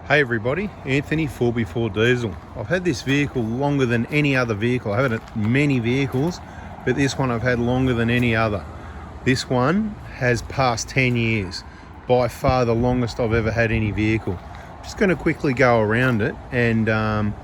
Hey everybody, Anthony 4x4 Diesel. I've had this vehicle longer than any other vehicle. I haven't had many vehicles, but this one I've had longer than any other. This one has passed 10 years. By far the longest I've ever had any vehicle. Just going to quickly go around it and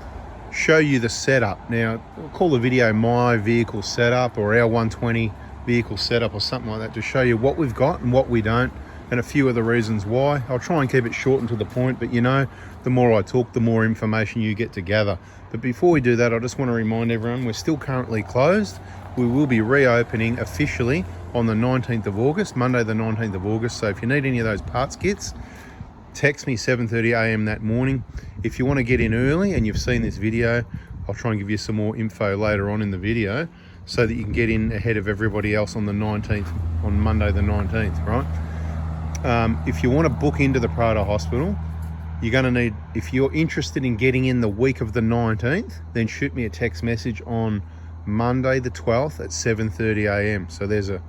show you the setup. Now, I'll call the video My Vehicle Setup or our 120 Vehicle Setup or something like that to show you what we've got and what we don't, and a few of the reasons why. I'll try and keep it short and to the point, but you know, the more I talk, the more information you get to gather. But before we do that, I just want to remind everyone we're still currently closed. We will be reopening officially on the 19th of August, Monday the 19th of August. So if you need any of those parts kits, text me 7:30 a.m. that morning. If you want to get in early and you've seen this video, I'll try and give you some more info later on in the video so that you can get in ahead of everybody else on the 19th, on Monday the 19th, right? If you want to book into the Prado Hospital, you're going to need, if you're interested in getting in the week of the 19th, then shoot me a text message on Monday the 12th at 7:30 a.m. So there's a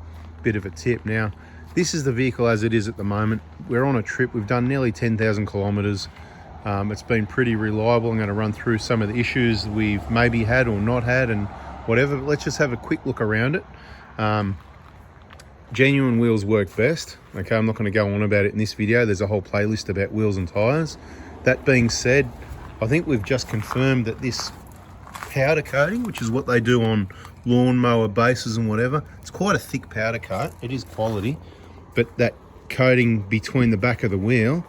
bit of a tip. Now, this is the vehicle as it is at the moment. We're on a trip. We've done nearly 10,000 kilometers. It's been pretty reliable. I'm going to run through some of the issues we've maybe had or not had and whatever. But let's just have a quick look around it. Genuine wheels work best. Okay, I'm not going to go on about it in this video. There's a whole playlist about wheels and tires. That being said, I think we've just confirmed that this powder coating, which is what they do on lawnmower bases and whatever, it's quite a thick powder coat. It is quality, but that coating between the back of the wheel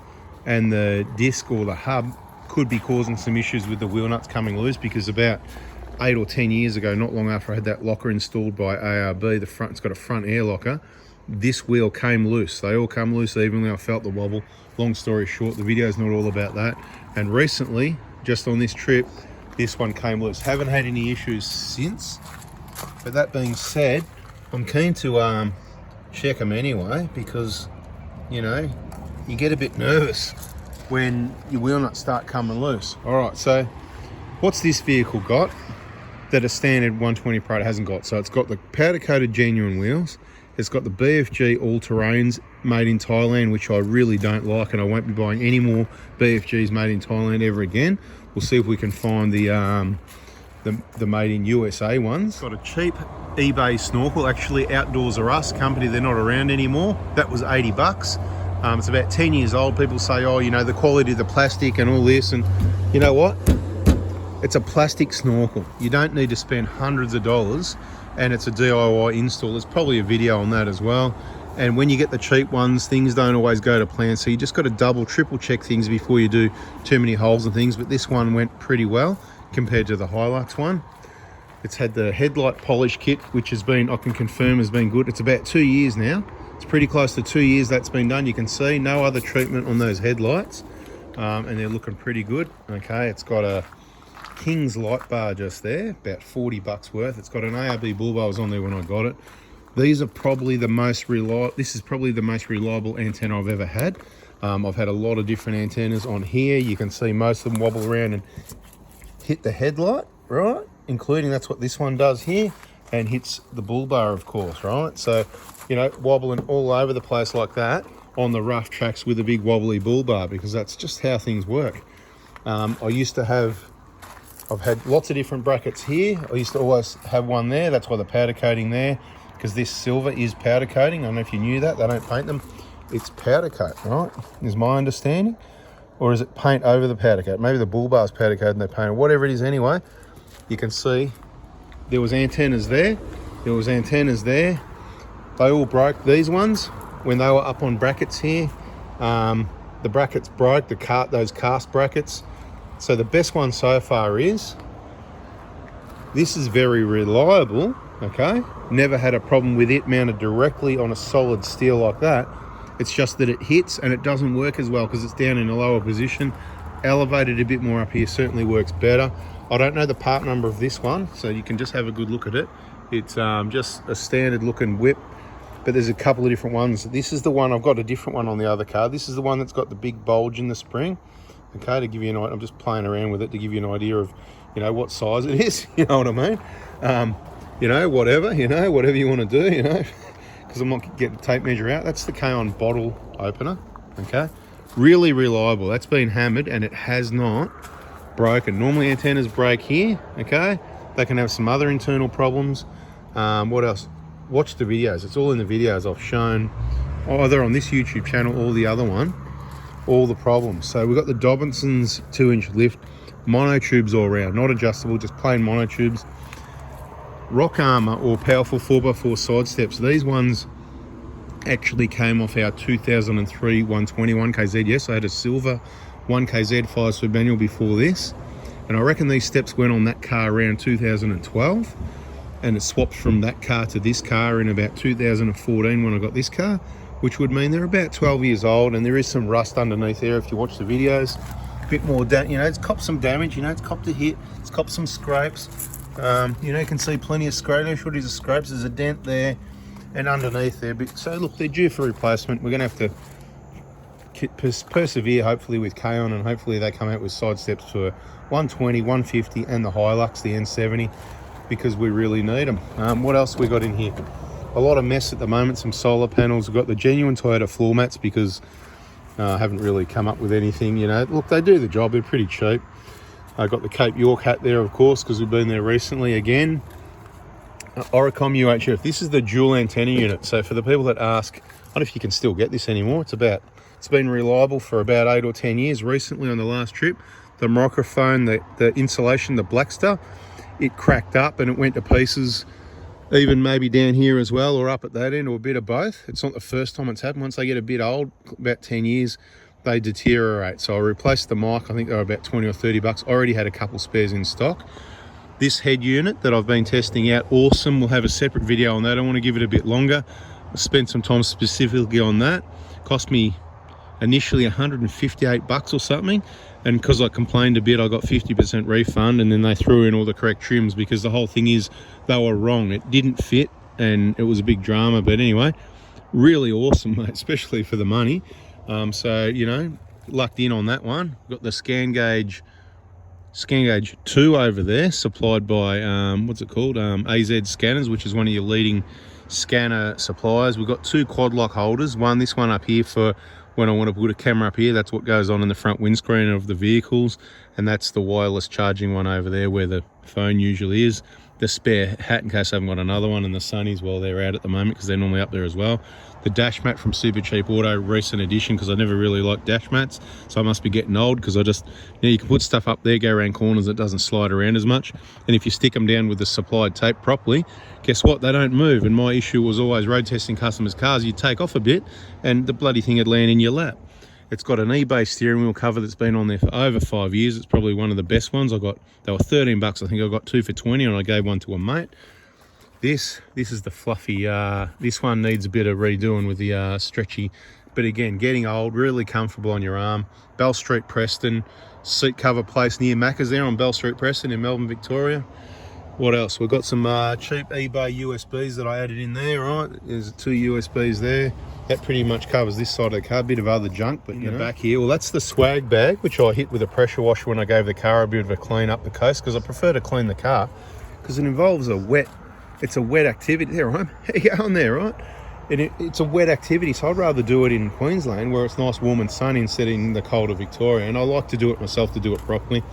and the disc or the hub could be causing some issues with the wheel nuts coming loose, because about 8 or 10 years ago, not long after I had that locker installed by ARB, the front, it's got a front air locker, this wheel came loose. They all come loose evenly. I felt the wobble. Long story short, the video's not all about that. And recently, just on this trip, this one came loose. Haven't had any issues since. But that being said, I'm keen to check them anyway, because, you know, you get a bit nervous when your wheel nuts start coming loose. All right, so what's this vehicle got that a standard 120 Prado hasn't got? So it's got the powder coated genuine wheels. It's got the BFG all-terrains made in Thailand, which I really don't like, and I won't be buying any more BFGs made in Thailand ever again. We'll see if we can find the made in USA ones. Got a cheap eBay snorkel, actually Outdoors R Us company. They're not around anymore. That was 80 bucks. It's about 10 years old. People say, oh, you know, the quality of the plastic and all this, and you know what? It's a plastic snorkel. You don't need to spend hundreds of dollars, and it's a DIY install. There's probably a video on that as well. And when you get the cheap ones, things don't always go to plan. So you just got to double, triple check things before you do too many holes and things. But this one went pretty well compared to the Hilux one. It's had the headlight polish kit, which has been, I can confirm, has been good. It's about 2 years now. It's pretty close to 2 years that's been done. You can see no other treatment on those headlights. And they're looking pretty good. Okay, it's got a King's light bar just there, about 40 bucks worth. It's got an ARB bull bars on there when I got it. These are probably the most reliable. This is probably the most reliable antenna I've ever had. I've had a lot of different antennas on here. You can see most of them wobble around and hit the headlight, right? Including, that's what this one does here, and hits the bull bar, of course, right? So, you know, wobbling all over the place like that on the rough tracks with a big wobbly bull bar, because that's just how things work. I've had lots of different brackets here. I used to always have one there. That's why the powder coating there, because this silver is powder coating. I don't know if you knew that. They don't paint them. It's powder coat, right? Is my understanding. Or is it paint over the powder coat? Maybe the bull bar's powder coat and they paint it. Whatever it is anyway, you can see there was antennas there. There was antennas there. They all broke. These ones, when they were up on brackets here, the brackets broke, those cast brackets. So the best one so far is, this is very reliable, okay? Never had a problem with it mounted directly on a solid steel like that. It's just that it hits and it doesn't work as well because it's down in a lower position. Elevated a bit more up here certainly works better. I don't know the part number of this one, so you can just have a good look at it. It's just a standard looking whip, but there's a couple of different ones. This is the one, I've got a different one on the other car. This is the one that's got the big bulge in the spring. Okay, to give you an idea, I'm just playing around with it to give you an idea of, you know, what size it is. You know what I mean? You know, whatever you want to do, you know, because I'm not getting the tape measure out. That's the K-on bottle opener. Okay, Really reliable. That's been hammered and it has not broken. Normally antennas break here, okay? They can have some other internal problems. What else? Watch the videos. It's all in the videos I've shown, either on this YouTube channel or the other one, all the problems. So we've got the Dobinson's 2-inch lift, mono tubes all around, not adjustable, just plain mono tubes. Rock armor or powerful 4x4 side steps. These ones actually came off our 2003 120 1KZ. Yes, I had a silver 1KZ 5-speed manual before this, and I reckon these steps went on that car around 2012, and it swapped from that car to this car in about 2014 when I got this car, which would mean they're about 12 years old, and there is some rust underneath there if you watch the videos. A bit more, you know, it's copped some damage, you know, it's copped a hit, it's copped some scrapes. You know, you can see plenty of scrapes, shorties of scrapes. There's a dent there and underneath there, but so look, they're due for replacement. We're gonna have to persevere hopefully with K-On, and hopefully they come out with side steps for 120, 150 and the Hilux, the N70, because we really need them. What else we got in here? A lot of mess at the moment, some solar panels. We've got the genuine Toyota floor mats because I haven't really come up with anything, you know. Look, they do the job, they're pretty cheap. I got the Cape York hat there, of course, because we've been there recently again. Oricom UHF. This is the dual antenna unit. So for the people that ask, I don't know if you can still get this anymore. It's been reliable for about 8 or 10 years. Recently on the last trip, the microphone, the insulation, the black stuff, it cracked up and it went to pieces, even maybe down here as well, or up at that end, or a bit of both. It's not the first time it's happened. Once they get a bit old, about 10 years, they deteriorate. So I replaced the mic. I think they were about 20 or 30 bucks. I already had a couple spares in stock. This head unit that I've been testing out, awesome. We'll have a separate video on that. I want to give it a bit longer. I spent some time specifically on that. Cost me initially 158 bucks or something, and because I complained a bit, I got 50% refund, and then they threw in all the correct trims, because the whole thing is they were wrong. It didn't fit and it was a big drama. But anyway, really awesome, mate, especially for the money. So, you know, lucked in on that one. Got the scan gauge 2 over there, supplied by what's it called, AZ Scanners, which is one of your leading scanner suppliers. We've got 2 quad lock holders, this one up here for when I want to put a camera up here. That's what goes on in the front windscreen of the vehicles, and that's the wireless charging one over there where the phone usually is. The spare hat in case I haven't got another one, and the sunnies while they're out at the moment, because they're normally up there as well. The dash mat from Super Cheap Auto, recent edition, because I never really liked dash mats, so I must be getting old, because I just, you know, you can put stuff up there, go around corners, it doesn't slide around as much, and if you stick them down with the supplied tape properly, guess what, they don't move. And my issue was always road testing customers' cars, you take off a bit and the bloody thing would land in your lap. It's got an eBay steering wheel cover that's been on there for over 5 years. It's probably one of the best ones. They were 13 bucks. I think I got 2 for 20, and I gave one to a mate. This is the fluffy, this one needs a bit of redoing with the stretchy, but again, getting old, really comfortable on your arm. Bell Street, Preston, seat cover place near Macca's there on Bell Street, Preston in Melbourne, Victoria. What else? We've got some cheap eBay USBs that I added in there, right? There's 2 USBs there. That pretty much covers this side of the car. A bit of other junk, but you know, back here, well, that's the swag bag, which I hit with a pressure washer when I gave the car a bit of a clean up the coast, because I prefer to clean the car, because it involves it's a wet activity. There, right? How you going there, right? And it's a wet activity, so I'd rather do it in Queensland where it's nice, warm and sunny, instead of in the cold of Victoria. And I like to do it myself, to do it properly.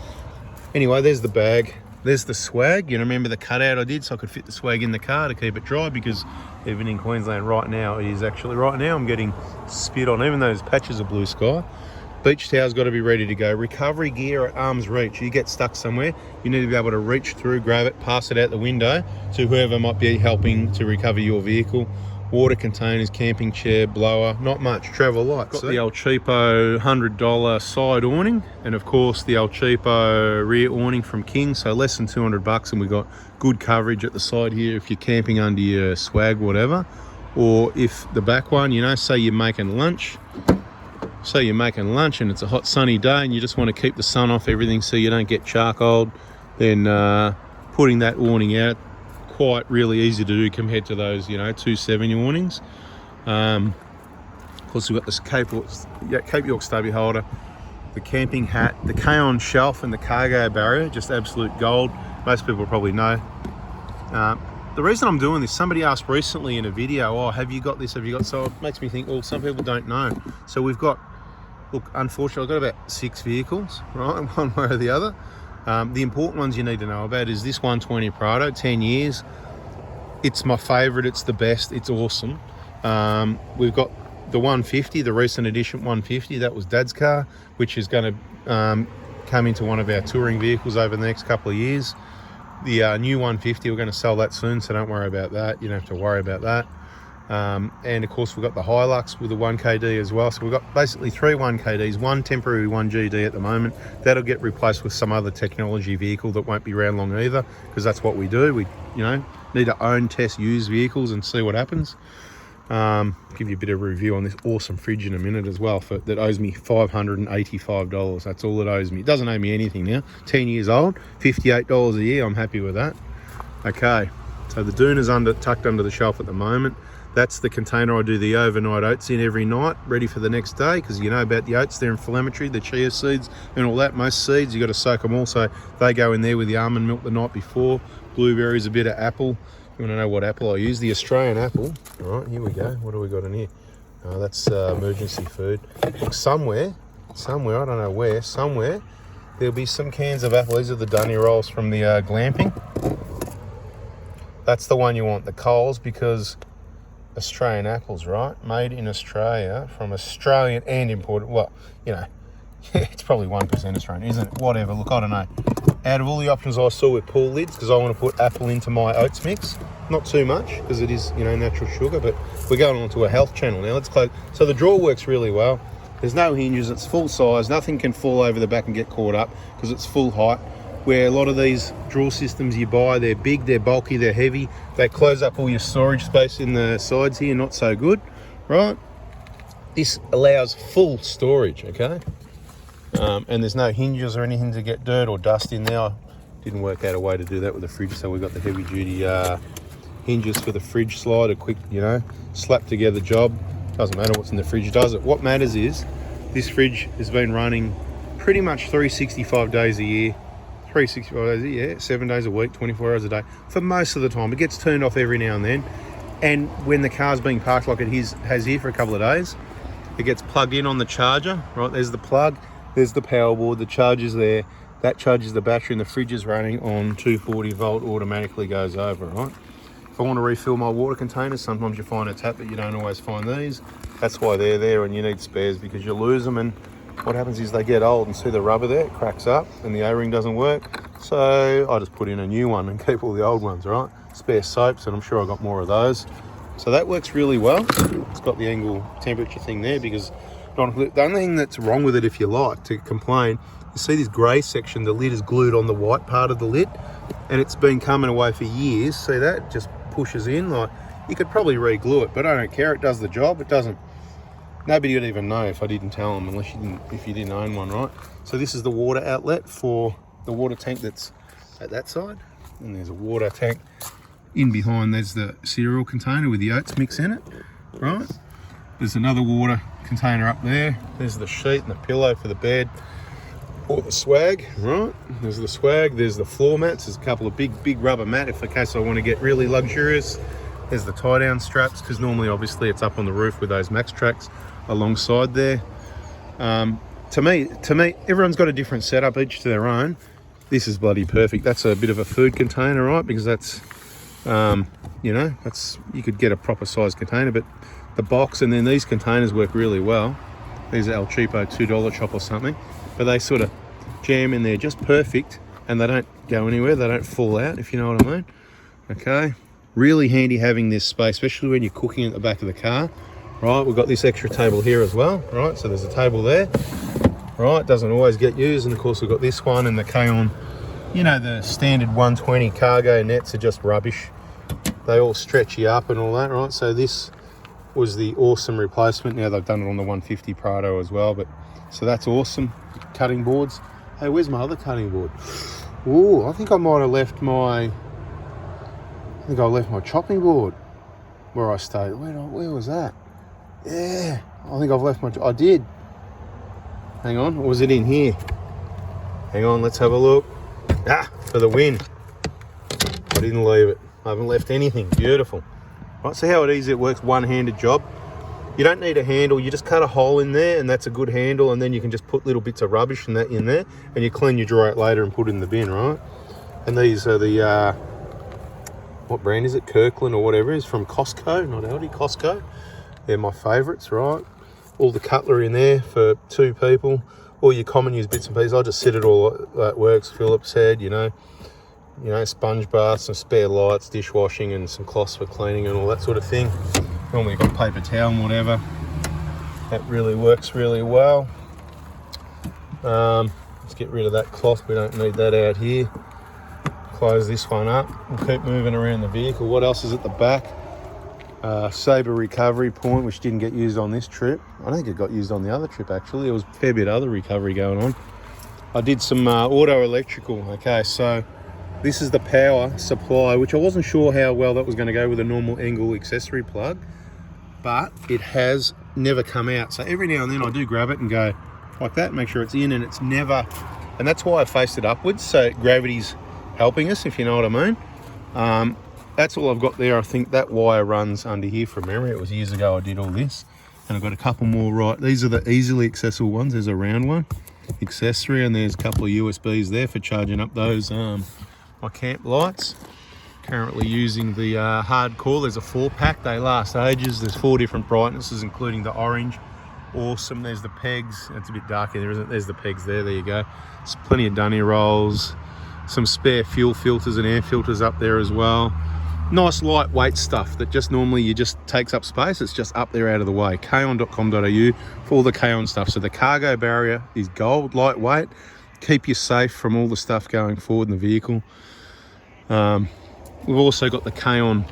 Anyway, there's the bag. There's the swag. You know, remember the cutout I did so I could fit the swag in the car to keep it dry, because even in Queensland right now, I'm getting spit on, even those patches of blue sky. Beach towel's got to be ready to go. Recovery gear at arm's reach. You get stuck somewhere, you need to be able to reach through, grab it, pass it out the window to whoever might be helping to recover your vehicle. Water containers, camping chair, blower, not much, travel light. Got the El Cheapo $100 side awning, and of course the El Cheapo rear awning from King, so less than 200 bucks, and we got good coverage at the side here if you're camping under your swag, whatever. Or if the back one, you know, say you're making lunch and it's a hot sunny day and you just want to keep the sun off everything so you don't get charcoaled, then putting that awning out, quite really easy to do compared to those, you know, 270 awnings. Of course, we've got this Cape York stubby holder, the camping hat, the K-On shelf and the cargo barrier, just absolute gold. Most people probably know. The reason I'm doing this, somebody asked recently in a video, oh, have you got this, have you got, so it makes me think, well, some people don't know. So we've got look, unfortunately, I've got about 6 vehicles, right, one way or the other. The important ones you need to know about is this 120 Prado, 10 years. It's my favourite, it's the best, it's awesome. We've got the 150, the recent edition 150, that was Dad's car, which is going to come into one of our touring vehicles over the next couple of years. The new 150, we're going to sell that soon, so don't worry about that. You don't have to worry about that. And of course, we've got the Hilux with the 1KD as well. So we've got basically 3 1KDs, one temporary 1GD at the moment. That'll get replaced with some other technology vehicle that won't be around long either, because that's what we do. We, need to own, test, use vehicles and see what happens. Give you a bit of a review on this awesome fridge in a minute as well, that owes me $585. That's all it owes me. It doesn't owe me anything now. 10 years old, $58 a year. I'm happy with that. Okay, so the Dune is tucked under the shelf at the moment. That's the container I do the overnight oats in every night, ready for the next day, because you know about the oats, they're inflammatory, the chia seeds and all that. Most seeds, you got to soak them all, so they go in there with the almond milk the night before. Blueberries, a bit of apple. You want to know what apple I use? The Australian apple. All right, here we go. What do we got in here? Oh, that's emergency food. Look, somewhere, I don't know where, somewhere, there'll be some cans of apple. These are the dunny rolls from the glamping. That's the one you want, the Coles, because Australian apples, right? Made in Australia, from Australian and imported. Well, it's probably 1% Australian, isn't it? Whatever, look, I don't know. Out of all the options I saw with pool lids, because I want to put apple into my oats mix, not too much, because it is, natural sugar, but we're going on to a health channel now. Let's close. So the drawer works really well. There's no hinges, it's full size, nothing can fall over the back and get caught up, because it's full height. Where a lot of these drawer systems you buy, they're big, they're bulky, they're heavy, they close up all your storage space in the sides here, not so good, right? This allows full storage, okay? And there's no hinges or anything to get dirt or dust in there. Didn't work out a way to do that with the fridge, so we've got the heavy duty hinges for the fridge slide, a quick, slap together job. Doesn't matter what's in the fridge, does it? What matters is this fridge has been running pretty much 365 days a year. 365 days a year, 7 days a week, 24 hours a day, for most of the time. It gets turned off every now and then. And when the car's being parked like it has here for a couple of days, it gets plugged in on the charger, right? There's the plug, there's the power board, the charger's there, that charges the battery, and the fridge is running on 240 volt, automatically goes over, right? If I want to refill my water containers, sometimes you find a tap, but you don't always find these. That's why they're there, and you need spares, because you lose them, and what happens is they get old, and see the rubber there, it cracks up and the O-ring doesn't work. So I just put in a new one and keep all the old ones, right? Spare soaps, and I'm sure I got more of those. So that works really well. It's got the angle temperature thing there, because the only thing that's wrong with it, if you like to complain, you see this grey section, the lid is glued on the white part of the lid, and it's been coming away for years. See that? It just pushes in. Like, you could probably re-glue it, but I don't care. It does the job. It doesn't. Nobody would even know if I didn't tell them, if you didn't own one, right? So this is the water outlet for the water tank that's at that side. And there's a water tank in behind. There's the cereal container with the oats mix in it, right? There's another water container up there. There's the sheet and the pillow for the bed, or the swag, right? There's the swag. There's the floor mats. There's a couple of big rubber mat in case I want to get really luxurious. There's the tie-down straps, because normally, obviously, it's up on the roof with those Max Tracks alongside there. To me, everyone's got a different setup, each to their own. This is bloody perfect. That's a bit of a food container, right? Because that's, you could get a proper size container, but the box and then these containers work really well. These are El Cheapo $2 shop or something, but they sort of jam in there just perfect, and they don't go anywhere. They don't fall out, if you know what I mean. Okay. Really handy having this space, especially when you're cooking at the back of the car. Right, we've got this extra table here as well, right? So there's a table there, right? Doesn't always get used, and of course we've got this one and the K-On. The standard 120 cargo nets are just rubbish. They all stretch you up and all that, right? So this was the awesome replacement. Now they've done it on the 150 Prado as well, but so that's awesome. Cutting boards. Hey, where's my other cutting board? Ooh, I think I might have left my chopping board where I stayed. Where was that? Yeah, I think I've left I did. Hang on, or was it in here? Hang on, let's have a look. For the win. I didn't leave it. I haven't left anything. Beautiful. Right, see how easy it works, one-handed job. You don't need a handle, you just cut a hole in there and that's a good handle, and then you can just put little bits of rubbish and that in there and you clean your drawer out later and put it in the bin, right? And these are the, what brand is it? Kirkland or whatever it is, from Costco, not Aldi, Costco. They're my favourites, right? All the cutlery in there for 2 people. All your common use bits and pieces. I'll just set it all that works. Phillips head, you know, sponge bath, some spare lights, dishwashing, and some cloths for cleaning and all that sort of thing. Normally you've got paper towel and whatever. That really works really well. Let's get rid of that cloth. We don't need that out here. Close this one up. We'll keep moving around the vehicle. What else is at the back? Sabre recovery point, which didn't get used on this trip. I don't think it got used on the other trip, actually. There was a fair bit of other recovery going on. I did some auto electrical. Okay, so this is the power supply, which I wasn't sure how well that was going to go with a normal Engel accessory plug, but it has never come out. So every now and then I do grab it and go like that, make sure it's in, and it's never, and that's why I faced it upwards, so gravity's helping us, if you know what I mean. That's all I've got there. I think that wire runs under here from memory. It was years ago I did all this. And I've got a couple more right. These are the easily accessible ones. There's a round one, accessory, and there's a couple of USBs there for charging up those my camp lights. Currently using the hardcore. There's a 4-pack. They last ages. There's 4 different brightnesses, including the orange. Awesome. There's the pegs. It's a bit darker there, isn't it? There's the pegs there. There you go. There's plenty of dunny rolls. Some spare fuel filters and air filters up there as well. Nice lightweight stuff that just normally you just takes up space. It's just up there out of the way. Kaon.com.au for all the Kaon stuff. So the cargo barrier is gold, lightweight, keep you safe from all the stuff going forward in the vehicle. We've also got the Kaon.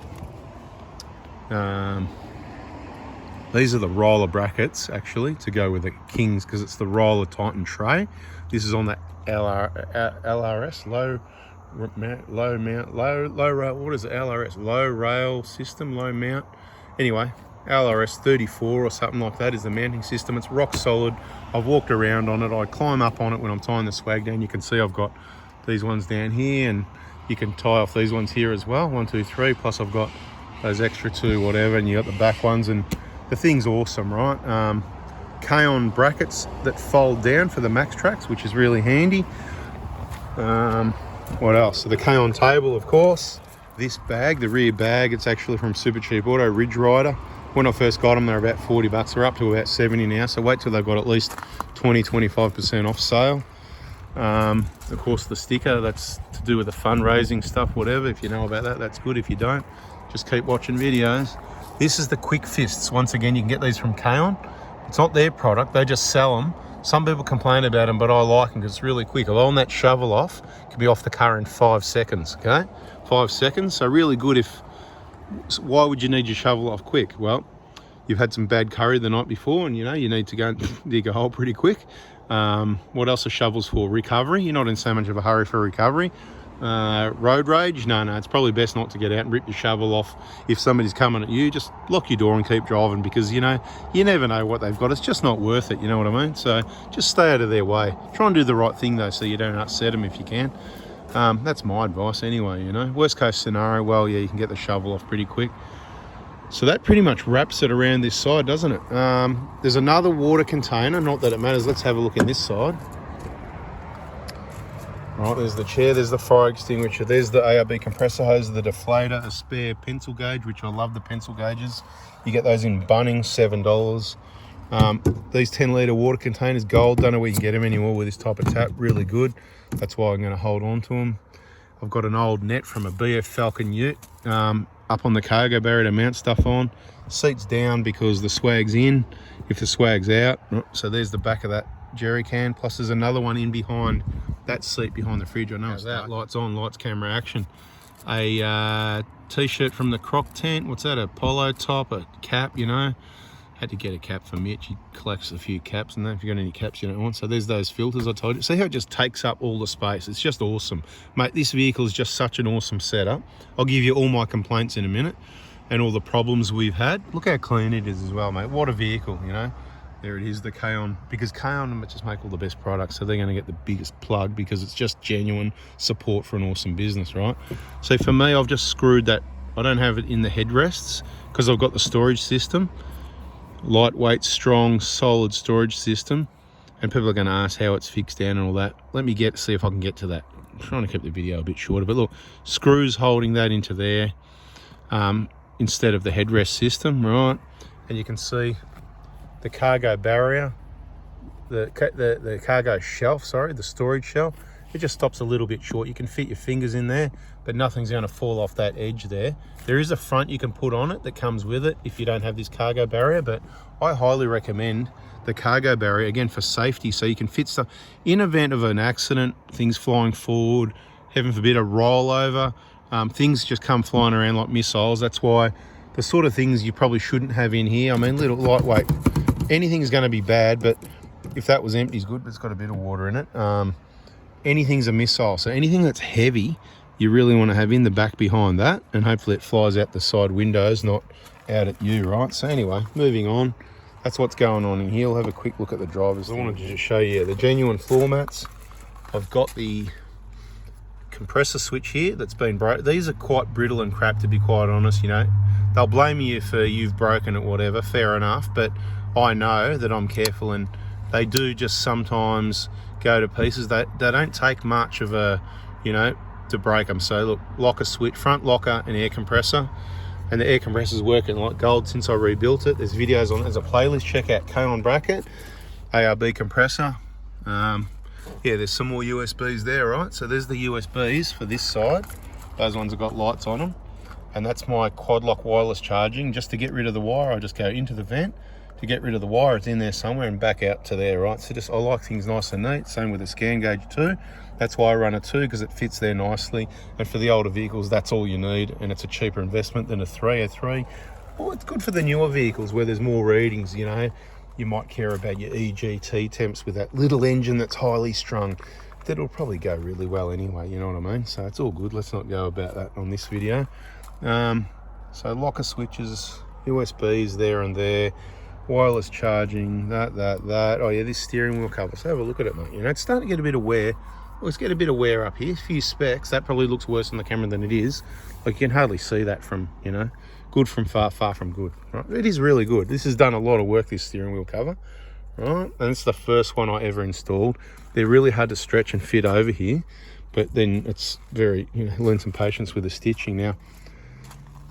These are the roller brackets actually to go with the Kings, because it's the roller Titan tray. This is on the LRS, low rail, what is it, LRS, low rail system, low mount. Anyway, LRS 34 or something like that is the mounting system. It's rock solid. I've walked around on it. I climb up on it when I'm tying the swag down. You can see I've got these ones down here, and you can tie off these ones here as well. 1, 2, 3. Plus I've got those extra 2, whatever, and you got the back ones, and the thing's awesome, right? Kaon brackets that fold down for the max tracks, which is really handy. What else? So the Kaon table, of course. This bag, the rear bag, it's actually from Super Cheap Auto, Ridge Rider. When I first got them, they're about 40 bucks. They're up to about 70 now, so wait till they've got at least 20-25% off sale. Of course, the sticker, that's to do with the fundraising stuff, whatever. If you know about that, that's good. If you don't, just keep watching videos. This is the Quick Fists. Once again, you can get these from Kaon. It's not their product, they just sell them. Some people complain about them, but I like them because it's really quick. I'll on that shovel off, it can be off the car in 5 seconds, okay? 5 seconds, so really good if, why would you need your shovel off quick? Well, you've had some bad curry the night before and you know, you need to go and dig a hole pretty quick. What else are shovels for? Recovery, you're not in so much of a hurry for recovery. Road rage, no, it's probably best not to get out and rip your shovel off. If somebody's coming at you, just lock your door and keep driving, because you know, you never know what they've got. It's just not worth it, you know what I mean? So just stay out of their way. Try and do the right thing though, so you don't upset them if you can. That's my advice anyway, you know. Worst case scenario, well, yeah, you can get the shovel off pretty quick. So that pretty much wraps it around this side, doesn't it? There's another water container, not that it matters. Let's have a look in this side. Right, there's the chair, there's the fire extinguisher, there's the ARB compressor hose, the deflator, a spare pencil gauge, which I love the pencil gauges. You get those in Bunnings, $7. These 10-litre water containers, gold. Don't know where you can get them anymore with this type of tap. Really good. That's why I'm going to hold on to them. I've got an old net from a BF Falcon Ute up on the cargo barrier to mount stuff on. Seat's down because the swag's in, if the swag's out. So there's the back of that jerry can, plus there's another one in behind that seat behind the fridge. I know it's that. Lights on, lights, camera, action. A t-shirt from the Croc tent. What's that? A polo top, a cap, you know. Had to get a cap for Mitch. He collects a few caps, and then if you've got any caps you don't want. So there's those filters I told you. See how it just takes up all the space? It's just awesome. Mate, this vehicle is just such an awesome setup. I'll give you all my complaints in a minute and all the problems we've had. Look how clean it is as well, mate. What a vehicle, you know. There it is, the Kaon, because Kaon just make all the best products, so they're going to get the biggest plug because it's just genuine support for an awesome business, right? So for me, I've just screwed that. I don't have it in the headrests because I've got the storage system. lightweight, strong, solid storage system. And people are going to ask how it's fixed down and all that. Let me see if I can get to that. I'm trying to keep the video a bit shorter, but look, screws holding that into there instead of the headrest system, right? And you can see the cargo barrier, the cargo shelf, sorry, the storage shelf. It just stops a little bit short. You can fit your fingers in there, but nothing's going to fall off that edge there. There is a front you can put on it that comes with it if you don't have this cargo barrier, but I highly recommend the cargo barrier, again, for safety, so you can fit stuff. In event of an accident, things flying forward, heaven forbid a rollover, things just come flying around like missiles. That's why the sort of things you probably shouldn't have in here. I mean, little lightweight, anything's going to be bad, but if that was empty is good, but it's got a bit of water in it. Anything's a missile, so anything that's heavy you really want to have in the back behind that, and hopefully it flies out the side windows, not out at you, right? So anyway, moving on, that's what's going on in here. We'll have a quick look at the drivers. I wanted to just show you the genuine floor mats. I've got the compressor switch here that's been broken. These are quite brittle and crap, to be quite honest. You know, they'll blame you for you've broken it, whatever, fair enough, but I know that I'm careful, and they do just sometimes go to pieces. They don't take much of a, you know, to break them. So look, locker switch, front locker and air compressor, and the air compressor's working like gold since I rebuilt it. There's videos on it. There's a playlist. Check out Kaon bracket, ARB compressor. Yeah, there's some more USBs there, right? So there's the USBs for this side. Those ones have got lights on them, and that's my quad lock wireless charging. Just to get rid of the wire, I just go into the vent. To get rid of the wire, it's in there somewhere and back out to there, right? So just, I like things nice and neat. Same with the scan gauge too. That's why I run a 2, because it fits there nicely. And for the older vehicles, that's all you need, and it's a cheaper investment than a 3. A 3, well, it's good for the newer vehicles where there's more readings, you know. You might care about your EGT temps with that little engine that's highly strung. That'll probably go really well anyway, you know what I mean? So it's all good. Let's not go about that on this video. So locker switches, USBs there and there. Wireless charging, that. Oh yeah, this steering wheel cover. So have a look at it, mate. You know, it's starting to get a bit of wear. Let's get a bit of wear up here. A few specks. That probably looks worse on the camera than it is. Like, you can hardly see that from, you know, good from far, far from good. Right? It is really good. This has done a lot of work, this steering wheel cover. Right? And it's the first one I ever installed. They're really hard to stretch and fit over here, but then it's very, you know, learn some patience with the stitching. Now,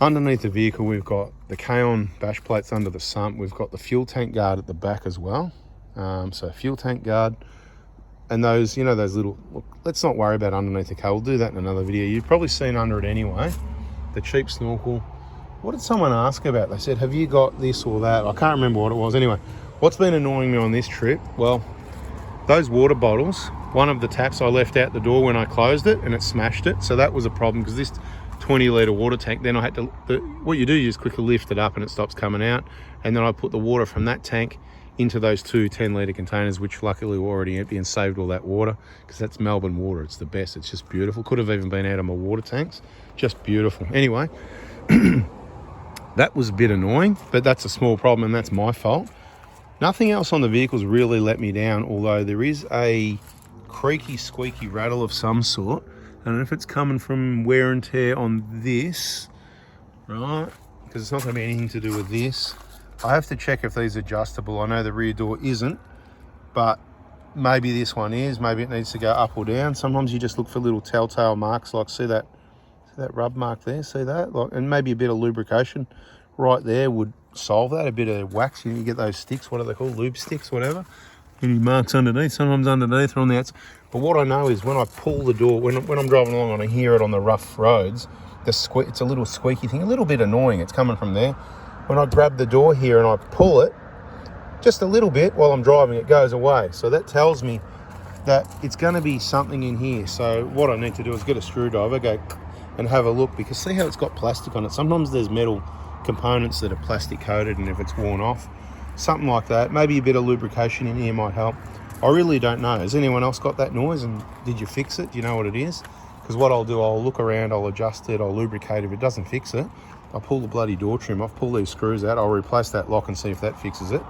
underneath the vehicle, we've got the Kaon bash plates under the sump. We've got the fuel tank guard at the back as well. So fuel tank guard, and those, you know, those little, look, let's not worry about underneath the car. We'll do that in another video. You've probably seen under it anyway. The cheap snorkel. What did someone ask about? They said, have you got this or that? I can't remember what it was. Anyway, what's been annoying me on this trip? Well, those water bottles, one of the taps I left out the door when I closed it, and it smashed it. So that was a problem, because this 20-litre water tank, then I had to, what you do, you just quickly lift it up and it stops coming out, and then I put the water from that tank into those 2 10-litre containers, which luckily were already empty, and saved all that water, because that's Melbourne water. It's the best. It's just beautiful. Could have even been out of my water tanks. Just beautiful. Anyway, that was a bit annoying, but that's a small problem, and that's my fault. Nothing else on the vehicles really let me down, although there is a creaky, squeaky rattle of some sort. I don't know if it's coming from wear and tear on this, right? Because it's not going to be anything to do with this. I have to check if these are adjustable. I know the rear door isn't, but maybe this one is. Maybe it needs to go up or down. Sometimes you just look for little telltale marks, like see that rub mark there? See that? Like, and maybe a bit of lubrication right there would solve that. A bit of wax, you get those sticks, what are they called? Lube sticks, whatever. Any marks underneath, sometimes underneath or on the outside. But what I know is when I pull the door, when I'm driving along and I hear it on the rough roads, it's a little squeaky thing, a little bit annoying. It's coming from there. When I grab the door here and I pull it, just a little bit while I'm driving, it goes away. So that tells me that it's going to be something in here. So what I need to do is get a screwdriver, go and have a look, because see how it's got plastic on it? Sometimes there's metal components that are plastic coated, and if it's worn off, something like that, maybe a bit of lubrication in here might help. I really don't know. Has anyone else got that noise, and did you fix it? Do you know what it is? Because what I'll do, I'll look around, I'll adjust it, I'll lubricate. If it doesn't fix it, I'll pull the bloody door trim off, pull these screws out, I'll replace that lock and see if that fixes it,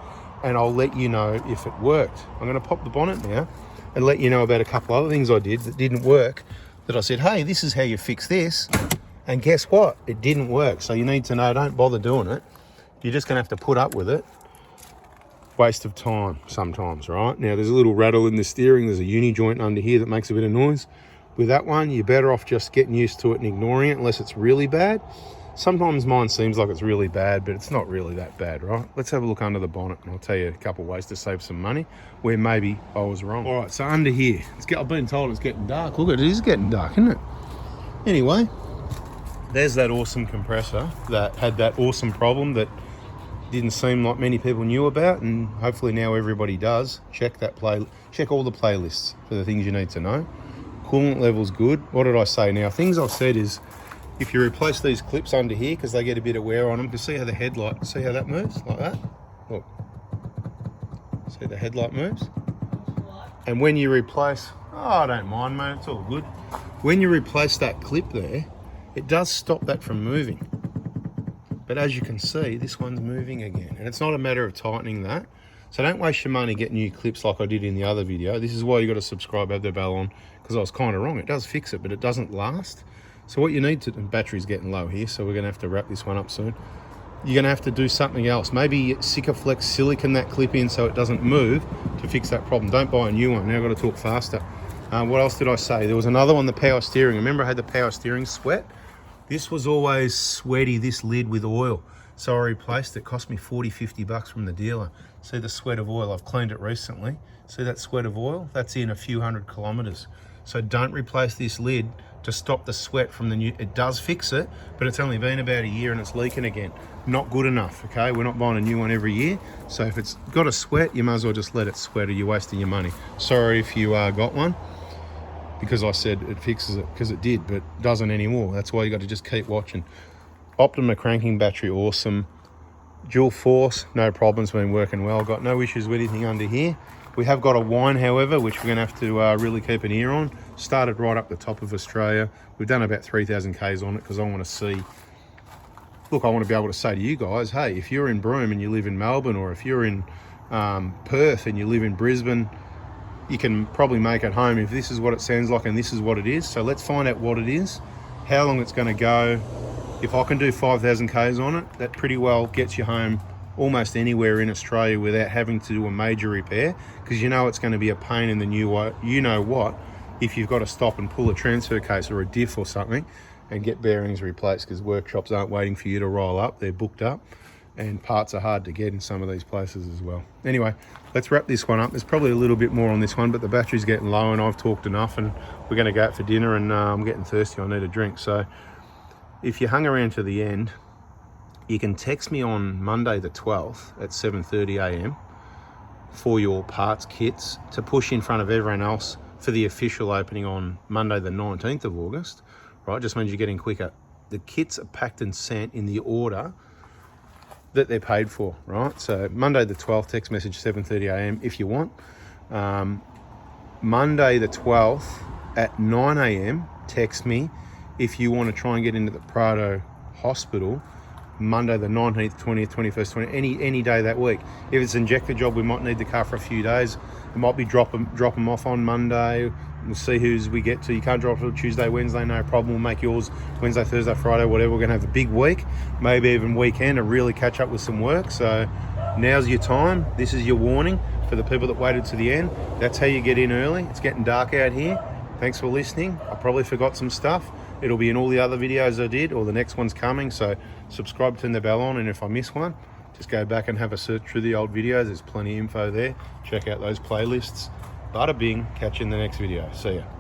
and I'll let you know if it worked. I'm going to pop the bonnet now and let you know about a couple other things I did that didn't work, that I said, hey, this is how you fix this, and guess what? It didn't work. So you need to know, don't bother doing it. You're just going to have to put up with it. waste of time sometimes, right? Now, there's a little rattle in the steering. There's a uni joint under here that makes a bit of noise. With that one, you're better off just getting used to it and ignoring it unless it's really bad. Sometimes mine seems like it's really bad, but it's not really that bad, right? Let's have a look under the bonnet, and I'll tell you a couple of ways to save some money where maybe I was wrong. All right, so under here, I've been told it's getting dark. Look, it is getting dark, isn't it? Anyway, there's that awesome compressor that had that awesome problem that didn't seem like many people knew about, and hopefully now everybody does. Check all the playlists for the things you need to know. Coolant level's good. What did I say? Now, things I've said is, if you replace these clips under here, because they get a bit of wear on them, because see how the headlight, see how that moves? Like that? Look. See the headlight moves? And when you replace, I don't mind, mate, it's all good. When you replace that clip there, it does stop that from moving. But as you can see, this one's moving again. And it's not a matter of tightening that. So don't waste your money getting new clips like I did in the other video. This is why you got to subscribe, have the bell on, because I was kind of wrong. It does fix it, but it doesn't last. So what you need to, and battery's getting low here, so we're going to have to wrap this one up soon. You're going to have to do something else. Maybe Sikaflex silicone that clip in so it doesn't move to fix that problem. Don't buy a new one. Now I've got to talk faster. What else did I say? There was another one, the power steering. Remember I had the power steering sweat? This was always sweaty, this lid with oil. So I replaced it. Cost me 40, 50 bucks from the dealer. See the sweat of oil? I've cleaned it recently. See that sweat of oil? That's in a few hundred kilometers. So don't replace this lid to stop the sweat from the new. It does fix it, but it's only been about a year and it's leaking again. Not good enough, okay? We're not buying a new one every year. So if it's got a sweat, you might as well just let it sweat or you're wasting your money. Sorry if you got one, because I said it fixes it, because it did, but it doesn't anymore. That's why you got to just keep watching. Optima cranking battery, awesome. Dual force, no problems, been working well. Got no issues with anything under here. We have got a whine, however, which we're going to have to really keep an ear on. Started right up the top of Australia. We've done about 3,000 Ks on it because I want to see. Look, I want to be able to say to you guys, hey, if you're in Broome and you live in Melbourne, or if you're in Perth and you live in Brisbane, you can probably make it home if this is what it sounds like and this is what it is. So let's find out what it is, how long it's going to go. If I can do 5,000 Ks on it, that pretty well gets you home almost anywhere in Australia without having to do a major repair, because you know it's going to be a pain in the new you know what if you've got to stop and pull a transfer case or a diff or something and get bearings replaced, because workshops aren't waiting for you to roll up, they're booked up, and parts are hard to get in some of these places as well. Anyway, let's wrap this one up. There's probably a little bit more on this one, but the battery's getting low and I've talked enough, and we're going to go out for dinner, and I'm getting thirsty, I need a drink. So if you hung around to the end, you can text me on Monday the 12th at 7:30 a.m. for your parts kits to push in front of everyone else for the official opening on Monday the 19th of August, right? Just means you're getting quicker. The kits are packed and sent in the order that they're paid for, right? So Monday the 12th, text message 7:30 a.m. if you want. Monday the 12th at 9 a.m, text me if you want to try and get into the Prado hospital Monday the 19th, 20th, 21st, 20th, any day that week. If it's an injector job, we might need the car for a few days. It might be drop them off on Monday. We'll see who's we get to. You can't drop it till Tuesday, Wednesday, no problem. We'll make yours Wednesday, Thursday, Friday, whatever. We're going to have a big week, maybe even weekend, to really catch up with some work. So now's your time. This is your warning for the people that waited to the end. That's how you get in early. It's getting dark out here. Thanks for listening. I probably forgot some stuff. It'll be in all the other videos I did, or the next one's coming. So subscribe, turn the bell on, and if I miss one, just go back and have a search through the old videos. There's plenty of info there. Check out those playlists. Bada bing. Catch you in the next video. See ya.